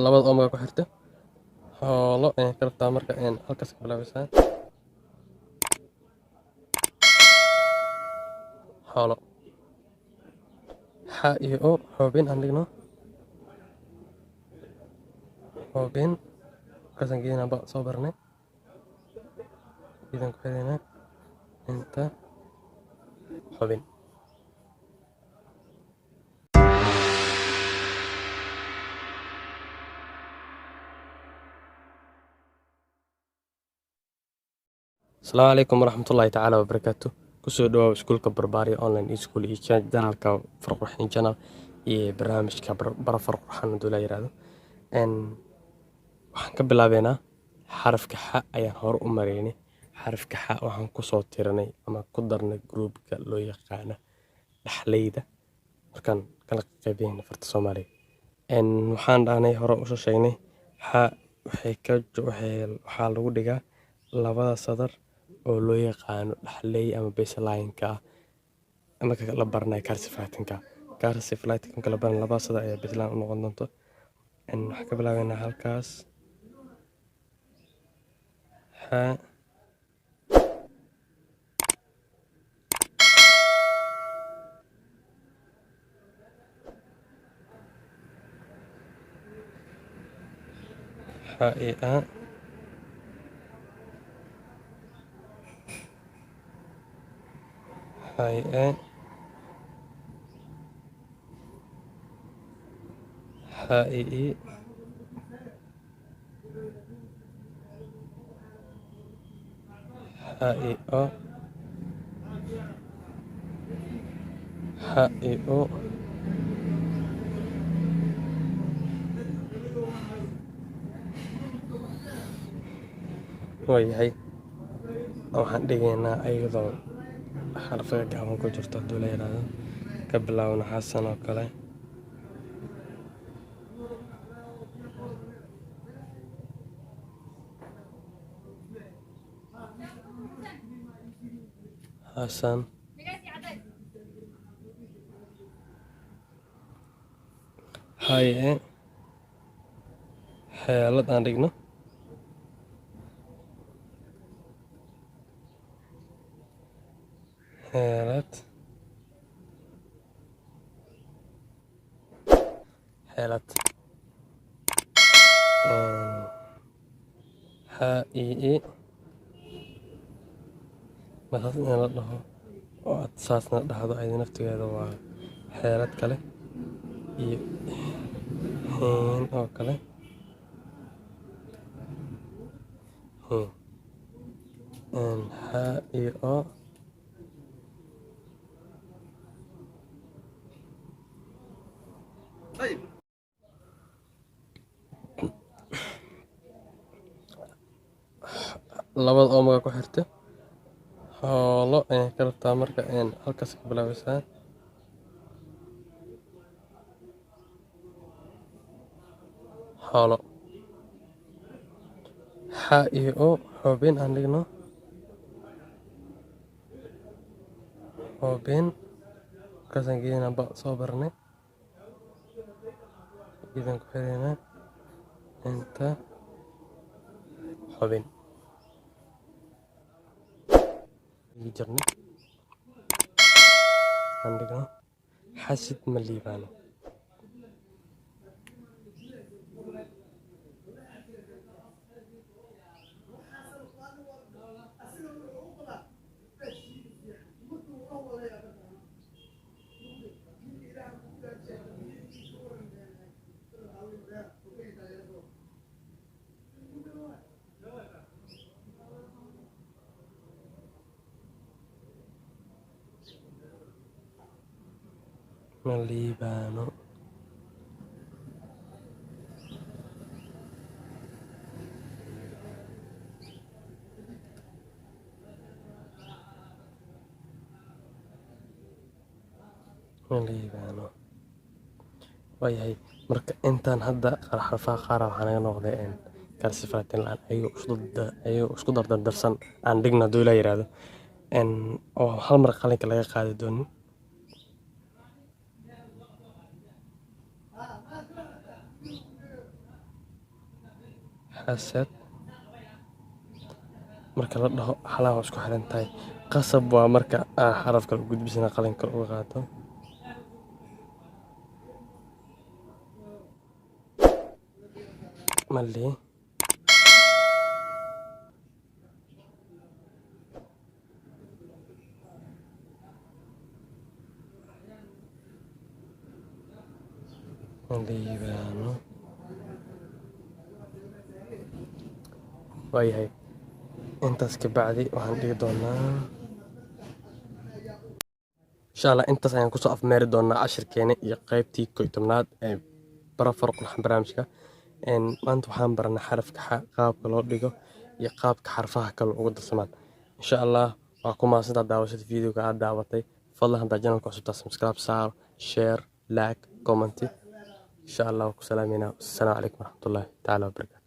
labada oo magac ku xirta xoolo ayaan ka rabtaa marka halkaas ka bilaabaysaa xoolo xa iyo o xoobin aan dhigno xoobin markaasaan geedinaa ba soo barnay geedaan ku xiraynaa inta xubin asalaamu calaykum waraxmatullaahi tacaala wabarakaatu kusoo dhawaw iskuulka barbaariya online school iyo janalka farqurxin janal iyo barnaamijka bara farqurxan haduu la yiraahdo waxaan ka bilaabeynaa xarafka xa ayaan hore u maraynay xarafka xa waxaan kusoo tiranay ama ku darnay groupka loo yaqaana dhaxleyda markaan kala qaybinay farta soomaaliga waxaan dhahnay hore usoo sheegnay xa waxaa lagu dhigaa labada sadar oo loo yaqaano dhaxley ama baseline-ka marka la baranayo calcified-ka marka la baranayo labada sadar ayaa baseline u noqon doonto waxaan ka bilaabeynaa halkaas xa iyo a xa iyo e xa iyo i xa iyo o xa iyo u waayahay waxaan dhigaynaa ayadoo xarfaga gaaban ku jirto haduu la yiraahdo ka bilaabno xasan oo kale xasan haye xeelad aan dhigno xeelad xa iyo i markaas in la dhaho oo aad saasna dhahdo ayada naftigeeda waa xeelad kale iyo hiin oo kale xa iyo o labada oo magac ku xirta xoolo ayaan ka rabtaa marka halkaas ka bilaabaysaa xoolo xa iyo o xoobin aan dhigno xoobin markaasaan geedinaa ba soo barnay geedaan ku xiraynaa inta xubin jirnay aan dhigno xasid ma liibaano ma liibaano waayahay marka intaan hadda xarfaha qaar waxaa naga noqday calcified laan ayuu isku dardarsan aan dhigno haduu la yiraahdo oo hal mar qalinka laga qaadi doonin xasad marka la dhaho xalaha waa isku xiran tahay qasab waa marka xarafka la gudbisana qalinka uga qaato mali liibaano waayahay intaas ka bacdi waxaan dhigi doonaa insha allah intaas ayaan kusoo afmeeri doonaa cashirkeena iyo qaybtii 11aad ee bara farqul barnaamijka maanta waxaan baranay xarafka xa qaabka loo dhigo iyo qaabka xarfaha kale ugu darsamaan insha allah waa ku mahadsantahay daawashada videoga aad daawatay fadlan haddaa channelka cusubtaa subscribe saar share like comment insha allah ku salaameynaa assalaamu calaykum waraxmatullaahi tacaala wabarakaatu